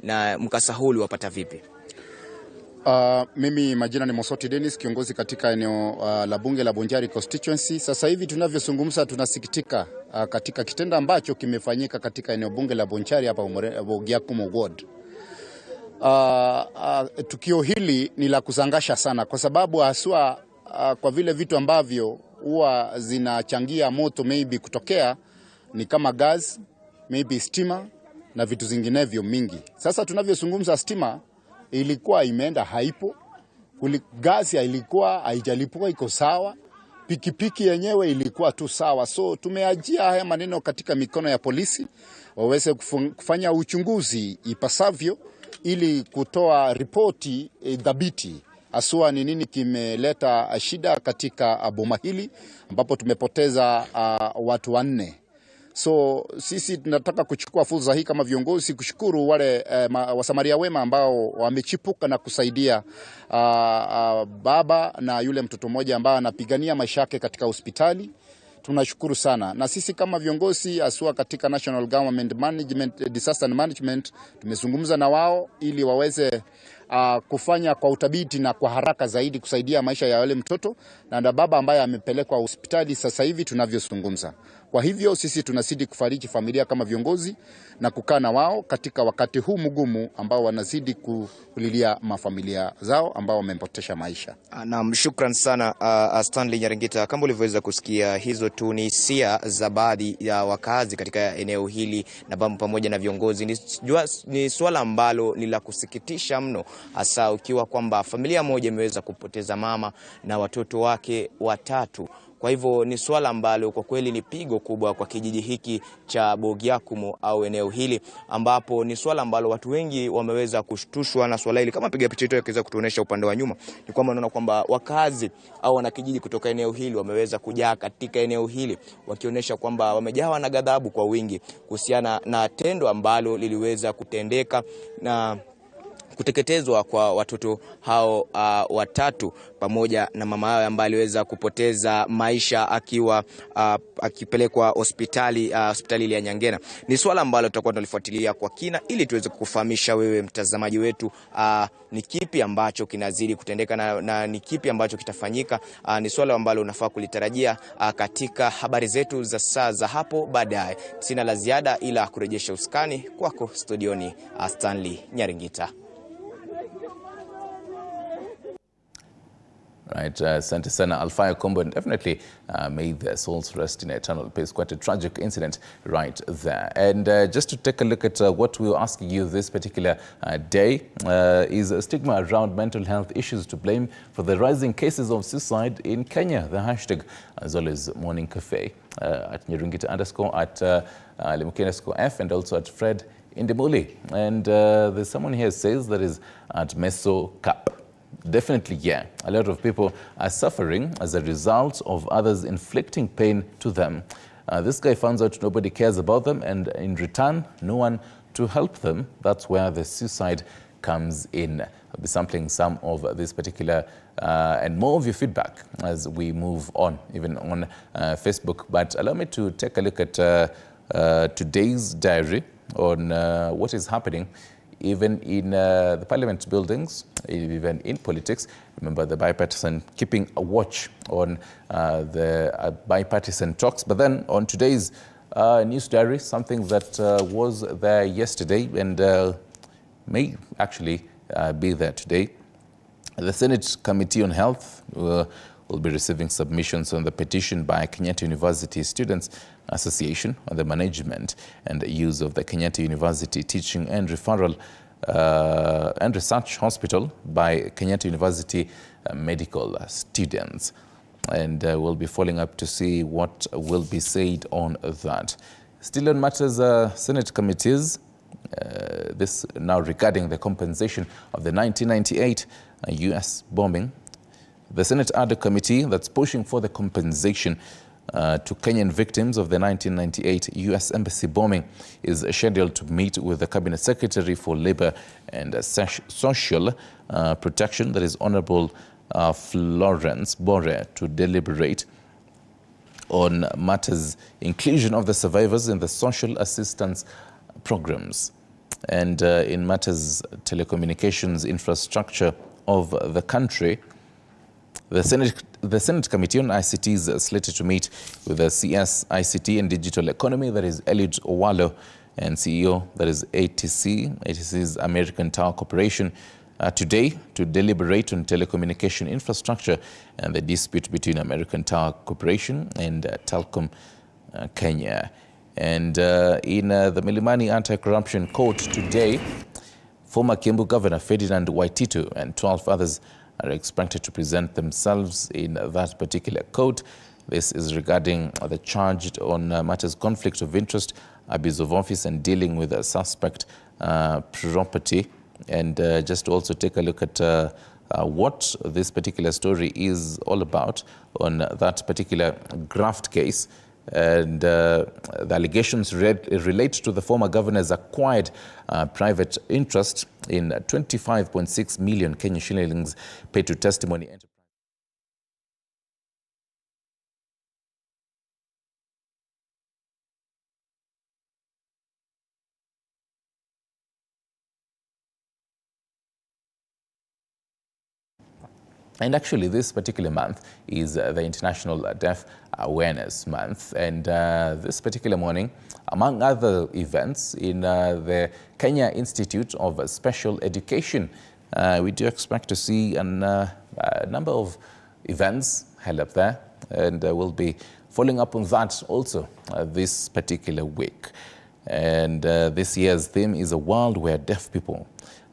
na mkasa huu wapata vipi? Mimi majina ni Mosoti Dennis, kiongozi katika eneo la bunge la Bonjari constituency. Sasa hivi tunavyozungumza tunasikitika katika kitendo ambacho kimefanyika katika eneo bunge la Bonjari hapa Bogiakumu ward. Tukio hili ni la kusangasha sana kwa sababu haswa kwa vile vitu ambavyo huwa zinachangia moto maybe kutokea ni kama gas, maybe stima na vitu zinginevyo mingi. Sasa tunavyozungumza stima ilikuwa imeenda haipo, gasi ilikuwa haijalipuka iko sawa, pikipiki yenyewe ilikuwa tu sawa. So tumeajia haya maneno katika mikono ya polisi waweze kufanya uchunguzi ipasavyo ili kutoa ripoti dhabiti aswa ni nini kimeleta shida katika boma hili ambapo tumepoteza watu 4. So sisi tunataka kuchukua fursa hii kama viongozi kushukuru wale wasamaria wema ambao wamechipuka na kusaidia baba na yule mtoto mmoja ambaye anapigania maisha yake katika hospitali. Tunashukuru sana. Na sisi kama viongozi aswa katika National Government Management, Disaster Management, tumezungumza na wao ili waweze kufanya kwa utabiti na kwa haraka zaidi kusaidia maisha ya wale mtoto na baba ambaye amepelekwa hospitali sasa hivi tunavyozungumza. Kwa hivyo sisi tunazidi kufariji familia kama viongozi na kukaa na wao katika wakati huu mgumu ambao wanazidi kulilia mafamilia zao ambao wamepotesha maisha. Naam, shukran sana Stanley Nyaringita. Kama ulivyoweza kusikia, hizo tu ni hisia za baadhi ya wakazi katika eneo hili na pamoja na viongozi. Ni swala ambalo ni la kusikitisha mno, hasa ukiwa kwamba familia moja imeweza kupoteza mama na watoto wake 3. Kwa hivyo ni swala ambalo kwa kweli ni pigo kubwa kwa kijiji hiki cha Bogiakumu au eneo hili, ambapo ni swala ambalo watu wengi wameweza kushtushwa na swala hili. Kama piga picha yetu ikiweza kutuonesha upande wa nyuma, ni kwamba unaona kwamba wakazi au wanakijiji kutoka eneo hili wameweza kujaa katika eneo hili wakionyesha kwamba wamejawa na ghadhabu kwa wingi kuhusiana na tendo ambalo liliweza kutendeka na kuteketezwa kwa watoto hao 3 pamoja na mama yao ambaye aliweza kupoteza maisha akiwa akipelekwa hospitali ya Nyangena. Ni swala ambalo tutakuwa tunalifuatilia kwa kina ili tuweze kukufahamisha wewe mtazamaji wetu ni kipi ambacho kinazidi kutendeka na ni kipi ambacho kitafanyika. Ni swala ambalo unafaa kulitarajia katika habari zetu za saa za hapo baadaye. Sina la ziada ila kurejesha usukani kwako studioni, Stanley Nyaringita. Right, asante sana Alfaya Kombo, and definitely may their souls rest in eternal peace. Quite a tragic incident right there. And just to take a look at what we were asking you this particular day, is a stigma around mental health issues to blame for the rising cases of suicide in Kenya. The hashtag, as always, Morning Cafe, at Nyaringita _ at Lemuke_F, and also at Fred Indemuli. And there's someone here says that is at Meso Cup. Definitely, yeah. A lot of people are suffering as a result of others inflicting pain to them. This guy finds out nobody cares about them, and in return, no one to help them. That's where the suicide comes in. I'll be sampling some of this particular and more of your feedback as we move on, even on Facebook. But allow me to take a look at today's diary on what is happening even in the parliament buildings, even in politics. Remember the bipartisan, keeping a watch on the bipartisan talks. But then on today's news diary, something that was there yesterday and may actually be there today. The Senate Committee on Health will be receiving submissions on the petition by Kenyatta University Students Association on the management and use of the Kenyatta University Teaching and Referral and Research Hospital by Kenyatta University medical students. And we'll be following up to see what will be said on that. Still on matters Senate committees, this now regarding the compensation of the 1998 US bombing. The Senate ADA committee that's pushing for the compensation to Kenyan victims of the 1998 US Embassy bombing is scheduled to meet with the Cabinet Secretary for Labor and Social Protection, that is Honorable Florence Bore, to deliberate on matters inclusion of the survivors in the social assistance programs. And in matters telecommunications infrastructure of the country, the Senate Committee on ICT is slated to meet with the CS ICT and Digital Economy, that is Eliud Owalo, and CEO, that is ATC's American Tower Corporation, today to deliberate on telecommunication infrastructure and the dispute between American Tower Corporation and Telkom Kenya. And in the Milimani Anti-Corruption Court today, former Kiambu Governor Ferdinand Waititu and 12 others are expected to present themselves in that particular court. This is regarding the charge on matters conflict of interest, abuse of office, and dealing with a suspect property. And just to also take a look at what this particular story is all about on that particular graft case. And the allegations relate to the former governor's acquired private interest in 25.6 million Kenyan shillings paid to Testimony Enterprise. And actually, this particular month is the International Deaf Awareness Month. And this particular morning, among other events in the Kenya Institute of Special Education, we do expect to see a number of events held up there. And we'll be following up on that also this particular week. And this year's theme is a world where deaf people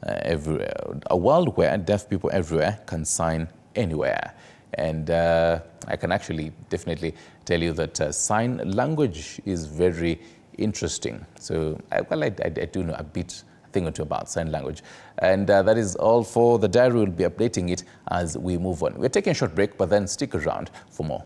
everywhere, a world where deaf people everywhere can sign anywhere. And I can actually definitely tell you that sign language is very interesting. So, I do know a thing or two about sign language. And that is all for the diary. We'll be updating it as we move on. We're taking a short break, but then stick around for more.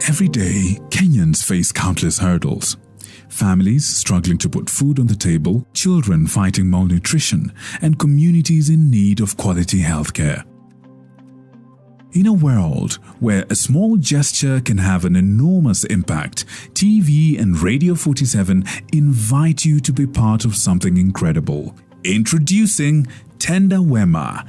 Every day, Kenyans face countless hurdles. Families struggling to put food on the table, children fighting malnutrition, and communities in need of quality healthcare. In a world where a small gesture can have an enormous impact, TV and Radio 47 invite you to be part of something incredible. Introducing Tenda Wema.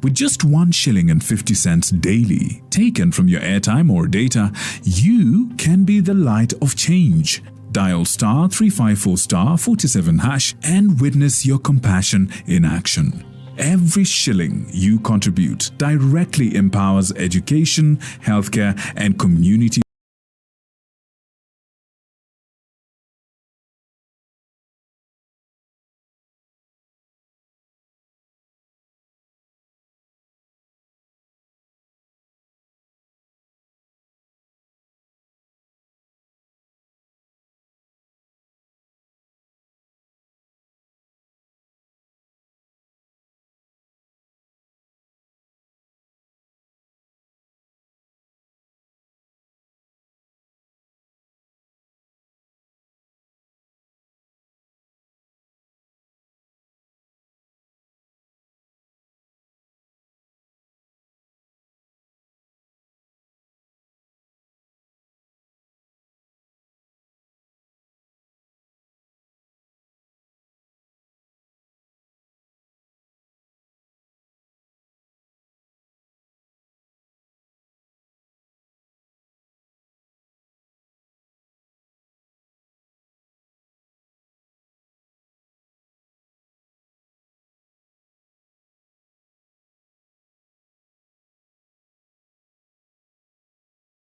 With just 1 shilling and 50 cents daily taken from your airtime or data, you can be the light of change. Dial star 354 star 47 hash and witness your compassion in action. Every shilling you contribute directly empowers education, healthcare, and community.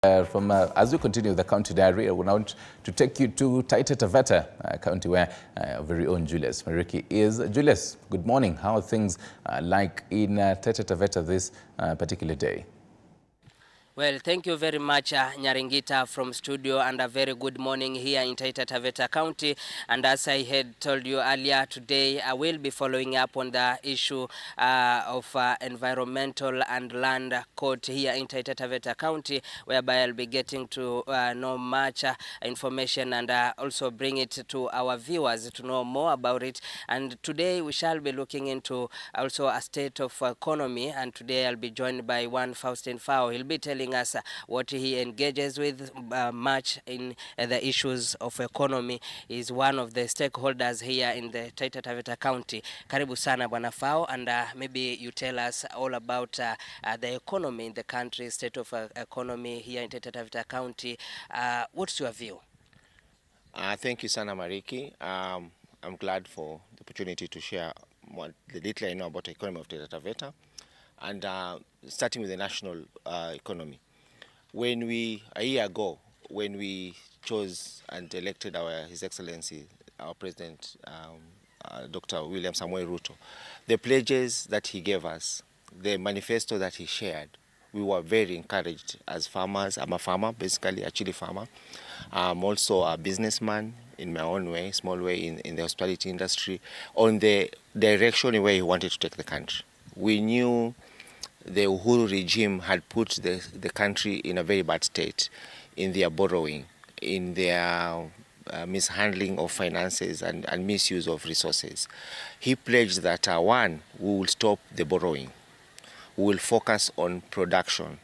As we continue the county diary, I want to take you to Taita Taveta County, where our very own Julius Mariki is. Julius, good morning. How are things like in Taita Taveta this particular day? Well, thank you very much, Nyaringita from studio, and a very good morning here in Taita Taveta County. And as I had told you earlier today, I will be following up on the issue of environmental and land court here in Taita Taveta County, whereby I'll be getting to know much information and also bring it to our viewers to know more about it. And today we shall be looking into also a state of economy, and today I'll be joined by one Faustin Fao. He'll be telling us what he engages with much in the issues of economy. Is one of the stakeholders here in the Taita Taveta County. Karibu sana Bwana Fao, and maybe you tell us all about the economy in the country, state of economy here in Taita Taveta County. What's your view? Thank you sana Mariki. I'm glad for the opportunity to share the little I know about the economy of Taita Taveta. And starting with the national economy. A year ago, when we chose and elected His Excellency, our President, Dr. William Samoei Ruto, the pledges that he gave us, the manifesto that he shared, we were very encouraged as farmers. I'm a farmer, basically a chili farmer. I'm also a businessman in my own way, small way in the hospitality industry, on the direction where he wanted to take the country. We knew the Uhuru regime had put the country in a very bad state in their borrowing, in their mishandling of finances and misuse of resources. He pledged that one, we will stop the borrowing. We will focus on production.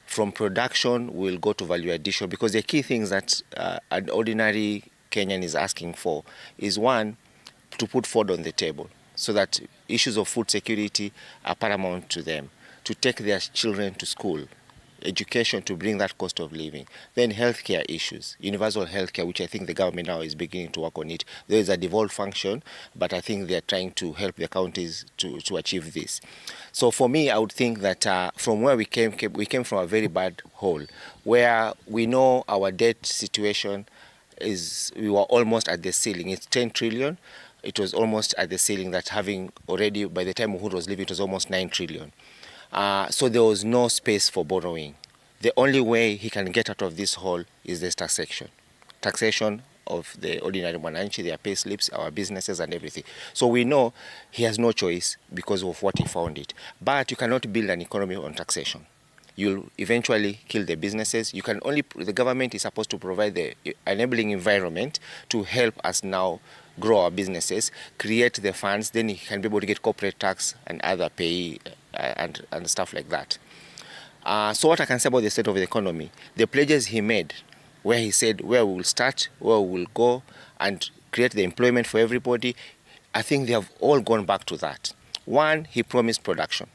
From production, we will go to value addition, because the key things that an ordinary Kenyan is asking for is one, to put food on the table, so that issues of food security are paramount to them, to take their children to school, education to bring that cost of living. Then healthcare issues, universal healthcare, which I think the government now is beginning to work on it. There is a devolved function, but I think they're trying to help the counties to achieve this. So for me, I would think that from where we came from a very bad hole, where we know our debt situation is, we were almost at the ceiling. It's 10 trillion. It was almost at the ceiling, that having already, by the time Uhuru was leaving, it was almost 9 trillion. So there was no space for borrowing. The only way he can get out of this hole is this taxation. Taxation of the ordinary mwananchi, their pay slips, our businesses and everything. So we know he has no choice because of what he found it. But you cannot build an economy on taxation. You'll eventually kill the businesses. The government is supposed to provide the enabling environment to help us now grow our businesses, create the funds, then he can be able to get corporate tax and other pay and stuff like that. So what I can say about the state of the economy, the pledges he made, where he said where we will start, where we will go, and create the employment for everybody, I think they have all gone back to that. One, he promised production.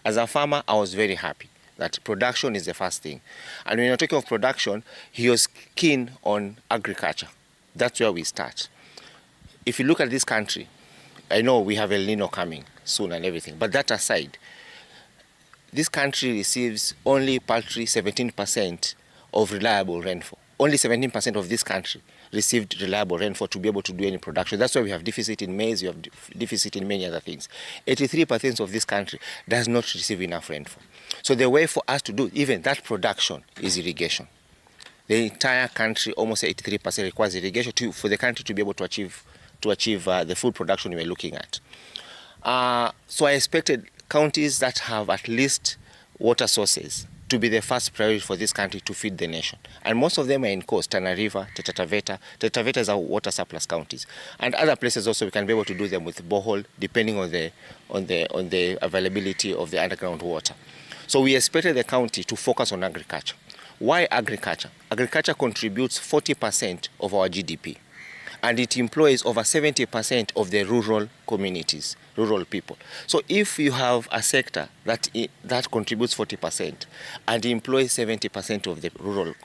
As a farmer, I was very happy that production is the first thing. And when you're talking of production, he was keen on agriculture. That's where we start. If you look at this country, I know we have El Nino coming soon and everything, but that aside, this country receives only paltry 17% of reliable rainfall. Only 17% of this country received reliable rainfall to be able to do any production. That's why we have deficit in maize, we have deficit in many other things. 83% of this country does not receive enough rainfall. So the way for us to do even that production is irrigation. The entire country, almost 83%, requires irrigation for the country to be able to achieve the food production we're looking at. So I expected counties that have at least water sources to be the first priority for this country to feed the nation. And most of them are in coast, Tana River, Taita Taveta. Taita Taveta is our water surplus counties. And other places also we can be able to do them with borehole, depending on the availability of the underground water. So we expected the county to focus on agriculture. Why agriculture? Agriculture contributes 40% of our GDP. And it employs over 70% of the rural communities, rural people. So if you have a sector that contributes 40% and employs 70% of the rural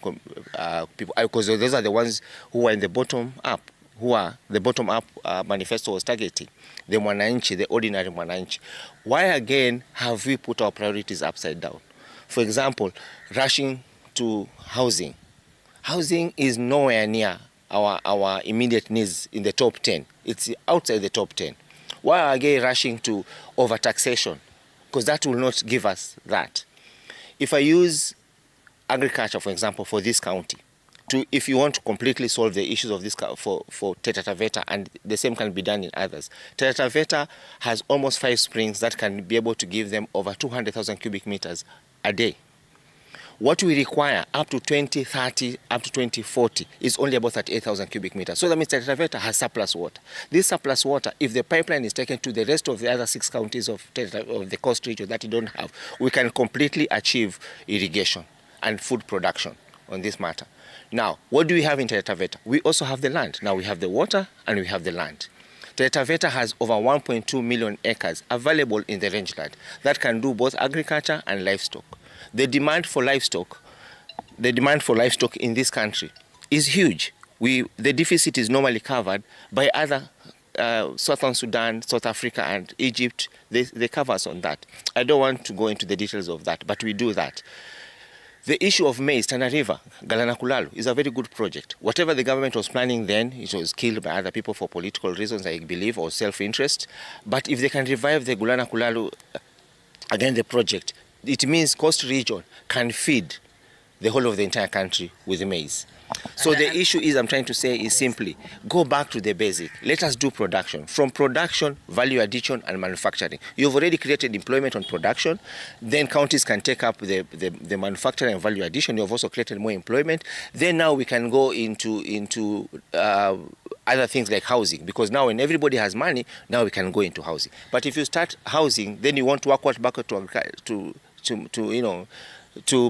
people, because those are the ones who are in the bottom up, who are the bottom up manifesto was targeting, the mwananchi, the ordinary mwananchi. Why again have we put our priorities upside down? For example, rushing to housing. Housing is nowhere near our immediate needs in the top 10. It's outside the top 10. Why are we rushing to overtaxation? Because that will not give us that. If I use agriculture, for example, for this county, if you want to completely solve the issues of this for Taita Taveta, and the same can be done in others. Taita Taveta has almost 5 springs that can be able to give them over 200,000 cubic meters a day. What we require up to 2030, up to 2040 is only about 38,000 cubic meters. So that means Taita Taveta has surplus water. This surplus water, if the pipeline is taken to the rest of the other 6 counties of the coast region that you don't have, we can completely achieve irrigation and food production on this matter. Now, what do we have in Taita Taveta? We also have the land. Now we have the water and we have the land. Taita Taveta has over 1.2 million acres available in the rangeland that can do both agriculture and livestock. The demand for livestock in this country is huge. The deficit is normally covered by other Southern Sudan, South Africa and Egypt. They cover us on that. I don't want to go into the details of that, but we do that. The issue of maize, Tana River, Galana Kulalu, is a very good project. Whatever the government was planning then, it was killed by other people for political reasons, I believe, or self-interest. But if they can revive the Galana Kulalu, again the project, it means Coast Region can feed the whole of the entire country with maize. So the issue is, I'm trying to say, is simply go back to the basic. Let us do production. From production, value addition and manufacturing. You've already created employment on production. Then counties can take up the manufacturing and value addition. You've also created more employment. Then now we can go into other things like housing, because now when everybody has money, now we can go into housing. But if you start housing, then you want to work back to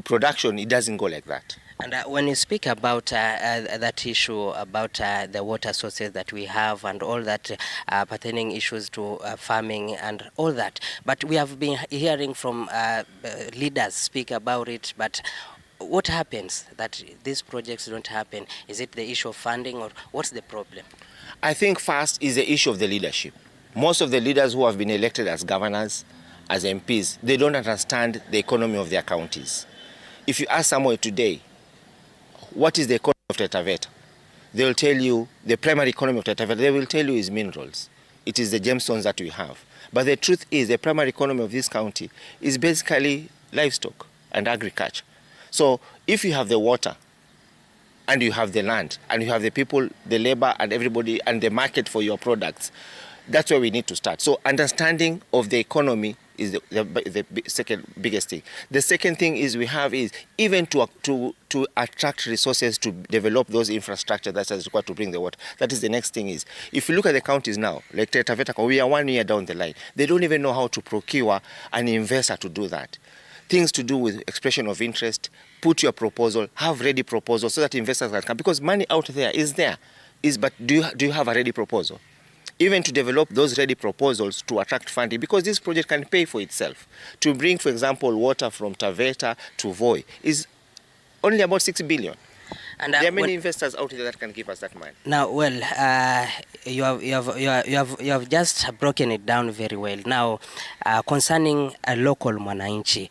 production. It doesn't go like that. And when you speak about that issue about the water sources that we have and all that pertaining issues to farming and all that, but we have been hearing from leaders speak about it, but what happens that these projects don't happen? Is it the issue of funding, or what's the problem? I think first is the issue of the leadership. Most of the leaders who have been elected as governors, as MPs, they don't understand the economy of their counties. If you ask someone today, what is the economy of Taita Taveta? They will tell you, the primary economy of Taita Taveta, they will tell you is minerals. It is the gemstones that we have. But the truth is, the primary economy of this county is basically livestock and agriculture. So if you have the water, and you have the land, and you have the people, the labor, and everybody, and the market for your products, that's where we need to start. So understanding of the economy is the second biggest thing. The second thing is even to attract resources to develop those infrastructure that is required to bring the water. That is the next thing is, if you look at the counties now, like Taita Taveta, we are 1 year down the line. They don't even know how to procure an investor to do that. Things to do with expression of interest, put your proposal, have ready proposal so that investors can come. Because money out there is there. But do you have a ready proposal? Even to develop those ready proposals to attract funding, because this project can pay for itself. To bring, for example, water from Taveta to Voi is only about 6 billion. And there are many investors out there that can give us that money. Now, well, you have just broken it down very well. Now, concerning a local mwananchi,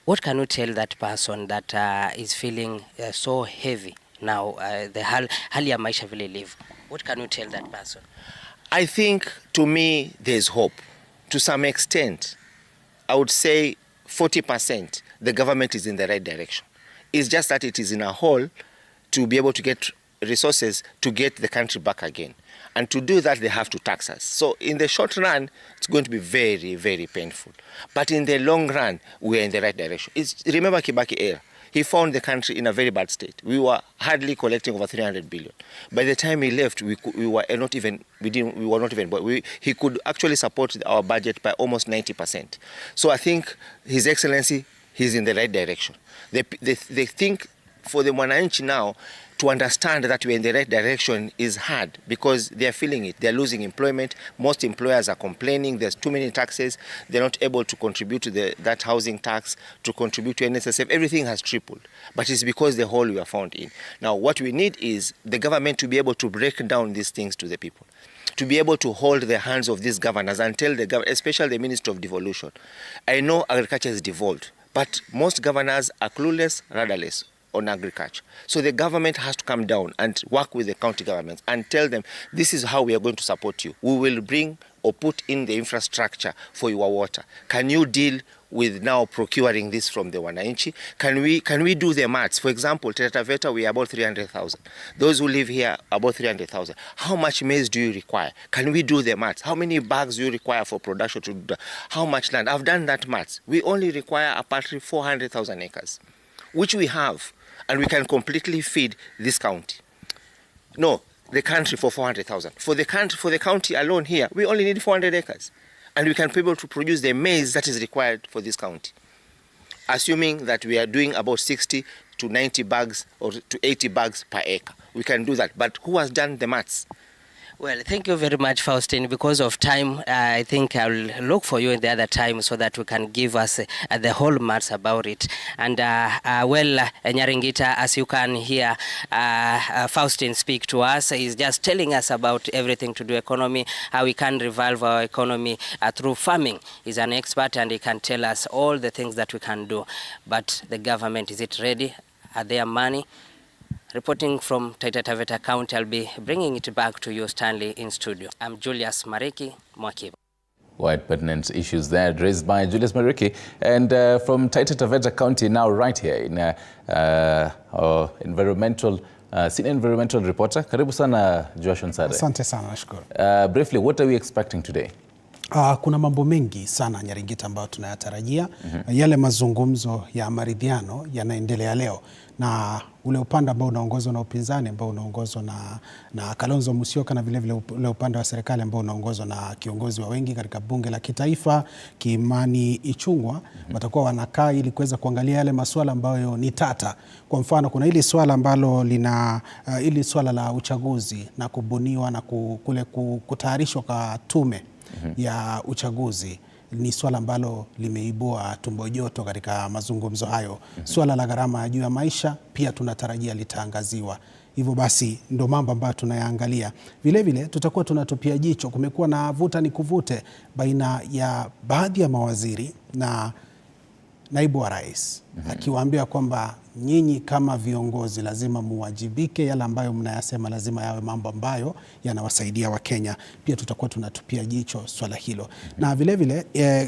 what can you tell that person that is feeling so heavy now, the hali ya maisha vile live? What can you tell that person? I think, to me, there's hope. To some extent, I would say 40%, the government is in the right direction. It's just that it is in a hole to be able to get resources to get the country back again. And to do that, they have to tax us. So in the short run, it's going to be very, very painful. But in the long run, we are in the right direction. Remember Kibaki era. He found the country in a very bad state. We were hardly collecting over 300 billion. By the time he left, he could actually support our budget by almost 90%. So I think His Excellency, he's in the right direction. They think for the Mwananchi now to understand that we're in the right direction is hard, because they're feeling it. They're losing employment. Most employers are complaining there's too many taxes. They're not able to contribute to that housing tax, to contribute to NSSF. Everything has tripled. But it's because the hole we are found in. Now, what we need is the government to be able to break down these things to the people, to be able to hold the hands of these governors and tell the government, especially the Minister of Devolution. I know agriculture is devolved, but most governors are clueless, rudderless on agriculture. So the government has to come down and work with the county governments and tell them, this is how we are going to support you. We will bring or put in the infrastructure for your water. Can you deal with now procuring this from the wananchi? Can we do the maths? For example, Taita Taveta, we are about 300,000. Those who live here, about 300,000. How much maize do you require? Can we do the maths? How many bags do you require for production to do that? How much land? I've done that maths. We only require apparently 400,000 acres, which we have, and we can completely feed this county. No, the country for 400,000. For the county alone here, we only need 400 acres. And we can be able to produce the maize that is required for this county. Assuming that we are doing about 60 to 90 bags or to 80 bags per acre. We can do that. But who has done the maths? Well, thank you very much, Faustine. Because of time, I think I'll look for you in the other time so that we can give us the whole maths about it. And Nyaringita, as you can hear, Faustine speak to us. He's just telling us about everything to do economy, how we can revive our economy through farming. He's an expert and he can tell us all the things that we can do. But the government, is it ready? Are there money? Reporting from Taita Taveta County, I'll be bringing it back to you, Stanley, in studio. I'm Julius Mariki, Mwakiba. Quite pertinent issues there raised by Julius Mariki. And from Taita Taveta County, now right here in our senior environmental reporter. Karibu sana, Joshua Nsare. Asante sana, nashukuru. Briefly, what are we expecting today? Kuna mambo mengi sana Nyaringita ambayo tunayatarajia. Yale mazungumzo ya maridhiano yanaendelea leo, na ule upande ambao unaongozwa na upinzani ambao unaongozwa na Kalonzo Musyoka, na vile vile ule upande wa serikali ambao unaongozwa na kiongozi wa wengi katika bunge la kitaifa Kimani Ichung'wah, watakuwa wanakaa ili kuweza kuangalia yale masuala ambayo ni tata. Kwa mfano, kuna hili swala ambalo hili swala la uchaguzi na kubuniwa na kule kutayarishwa kwa tume ya uchaguzi. Ni swala ambalo limeibua tumbo joto katika mazungumzo hayo. Swala la gharama ya juu ya maisha pia tunatarajia litaangaziwa. Hivyo basi ndo mambo ambayo tunayaangalia. Vile vile tutakuwa tunatupia jicho, kumekuwa na vuta ni kuvute baina ya baadhi ya mawaziri na naibu wa rais, akiwaambia kwamba nyinyi kama viongozi lazima muwajibike, yale ambayo mnayasema lazima yawe mambo ambayo yanawasaidia Wakenya. Pia tutakuwa tunatupia jicho swala hilo. Na vile vile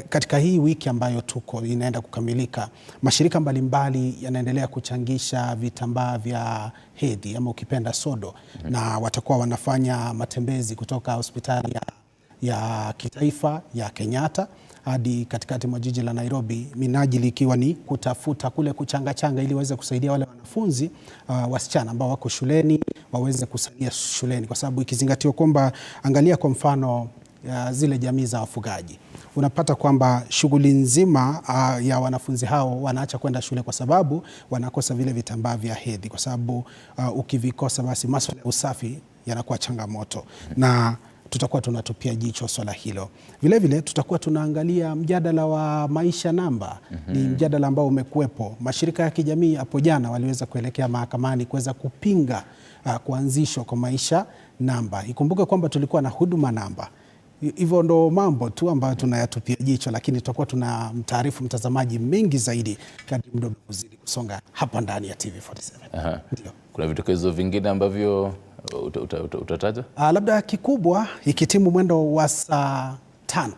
katika hii wiki ambayo tuko inaenda kukamilika, mashirika mbalimbali yanaendelea kuchangisha vitambaa vya hedhi ama ukipenda sodo, na watakuwa wanafanya matembezi kutoka hospitali ya kitaifa ya Kenyatta hadi katikati mwa jiji la Nairobi, minajili ikiwa ni kutafuta kule kuchanga ili waweze kusaidia wale wanafunzi wasichana ambao wako shuleni waweze kusalia shuleni, kwa sababu ikizingatiwa kwamba, angalia kwa mfano zile jamii za wafugaji, unapata kwamba shughuli nzima ya wanafunzi hao wanaacha kwenda shule kwa sababu wanakosa vile vitambaa vya hedhi, kwa sababu ukivikosa basi masuala ya usafi yanakuwa changamoto. Na tutakuwa tunatupia jicho swala hilo. Vile vile tutakuwa tunaangalia mjadala wa maisha namba. Ni mjadala ambao umekuwepo. Mashirika ya kijamii hapo jana waliweza kuelekea mahakamani kuweza kupinga kuanzishwa kwa maisha namba. Ikumbuke kwamba tulikuwa na huduma namba. Hivyo ndo mambo tu ambayo tunayatupia jicho, lakini tutakuwa tunamtaarifu mtazamaji mengi zaidi kadri muda unazidi kusonga hapa ndani ya TV47. Ndio. Kuna vitokezo vingine ambavyo utataja? Labda kikubwa ikitimu mwendo wa saa 5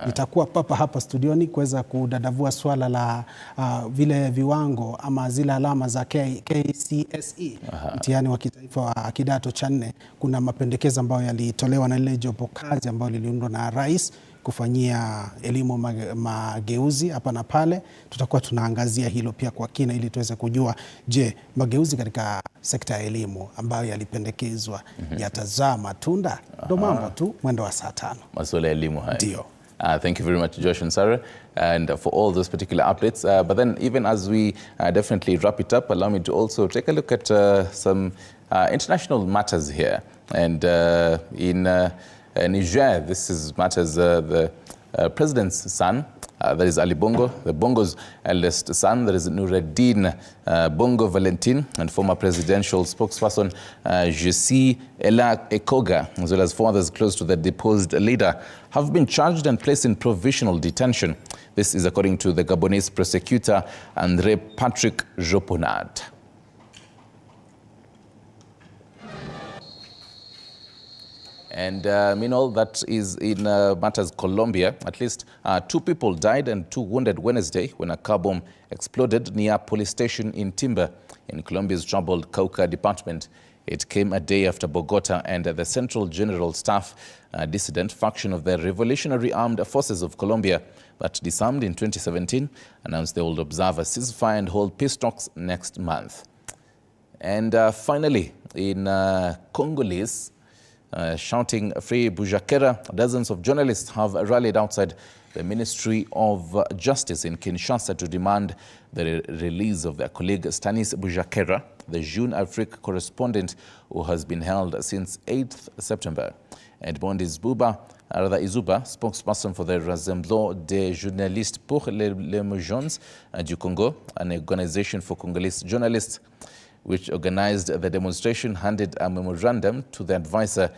nitakuwa papa hapa studioni kuweza kudadavua swala la vile viwango ama zile alama za KCSE, mtihani wa kitaifa wa kidato cha 4. Kuna mapendekezo ambayo yalitolewa na ile jopo kazi ambayo liliundwa na rais kufanyia elimu mageuzi hapa na pale. Tutakuwa tunaangazia hilo pia kwa kina ili tuweze kujua, je, mageuzi katika sekta ya elimu ambayo yalipendekezwa yatazaa matunda? Ndo mambo tu mwendo wa saa 5. Masuala ya elimu haya. Ndio. Thank you very much, Joshua Nsare, and for all those particular updates. But then, even as we definitely wrap it up, allow me to also take a look at some international matters here. And in Niger, this is matters the president's son, that is Ali Bongo, the Bongo's eldest son, that is Nureddin Bongo Valentin, and former presidential spokesperson Jessie Ella Ekoga, as well as 4 others close to the deposed leader, have been charged and placed in provisional detention. This is according to the Gabonese prosecutor André Patrick Joponard. And meanwhile, that is in matters Colombia. At least 2 people died and 2 wounded Wednesday when a car bomb exploded near a police station in Timber in Colombia's troubled Cauca department. It came a day after Bogota and the Central General Staff, a dissident faction of the Revolutionary Armed Forces of Colombia, but disarmed in 2017, announced they will observe a ceasefire and hold peace talks next month. And finally, in Congolese, shouting "Free Bujakera," dozens of journalists have rallied outside the Ministry of Justice in Kinshasa to demand the release of their colleague Stanis Bujakera, the Jeune Afrique correspondent who has been held since 8th September. Edmond Izuba, spokesperson for the Rassemblement des Journalistes pour l'Émergence du Congo, an organization for Congolese journalists, which organized the demonstration, handed a memorandum to the advisor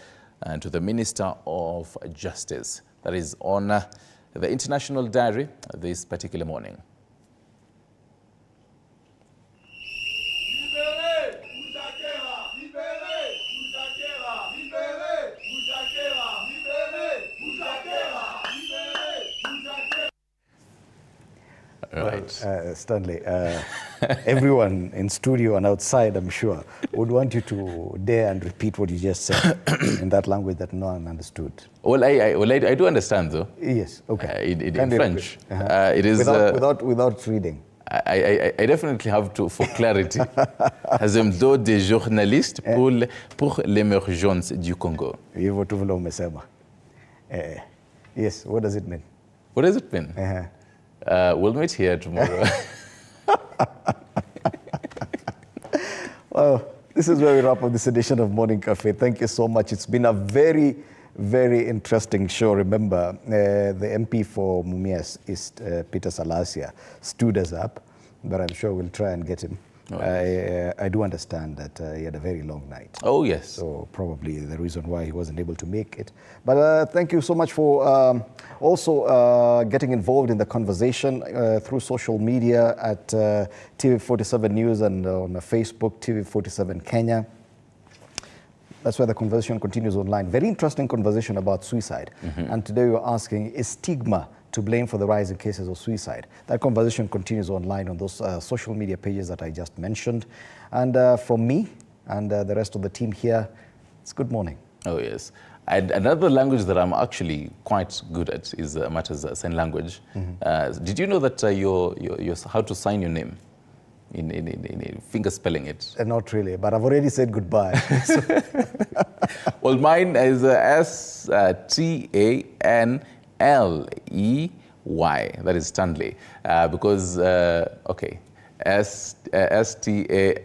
and to the Minister of Justice. That is on the International Diary this particular morning. Right. Stanley, everyone in studio and outside, I'm sure, would want you to dare and repeat what you just said in that language that no one understood. Well, I do understand, though. Yes, okay. In French. It is without reading. I definitely have to, for clarity, Rassemblement des journalistes pour l'émergence du Congo. Yes, what does it mean? What does it mean? We'll meet here tomorrow. Well, this is where we wrap up this edition of Morning Cafe. Thank you so much. It's been a very, very interesting show. Remember, the MP for Mumias East, Peter Salasia, stood us up, but I'm sure we'll try and get him. Oh, yes. I do understand that he had a very long night. Oh, yes. So probably the reason why he wasn't able to make it. But thank you so much for also getting involved in the conversation through social media at TV47 News and on Facebook, TV47 Kenya. That's where the conversation continues online. Very interesting conversation about suicide. Mm-hmm. And today we're asking, is stigma to blame for the rise in cases of suicide? That conversation continues online on those social media pages that I just mentioned. And from me and the rest of the team here, it's good morning. Oh, yes. And another language that I'm actually quite good at is matters sign language. Mm-hmm. Did you know that your how to sign your name? In finger spelling it? Not really, but I've already said goodbye. Well, mine is Stanley. That is Stanley. Because, okay, Stanley.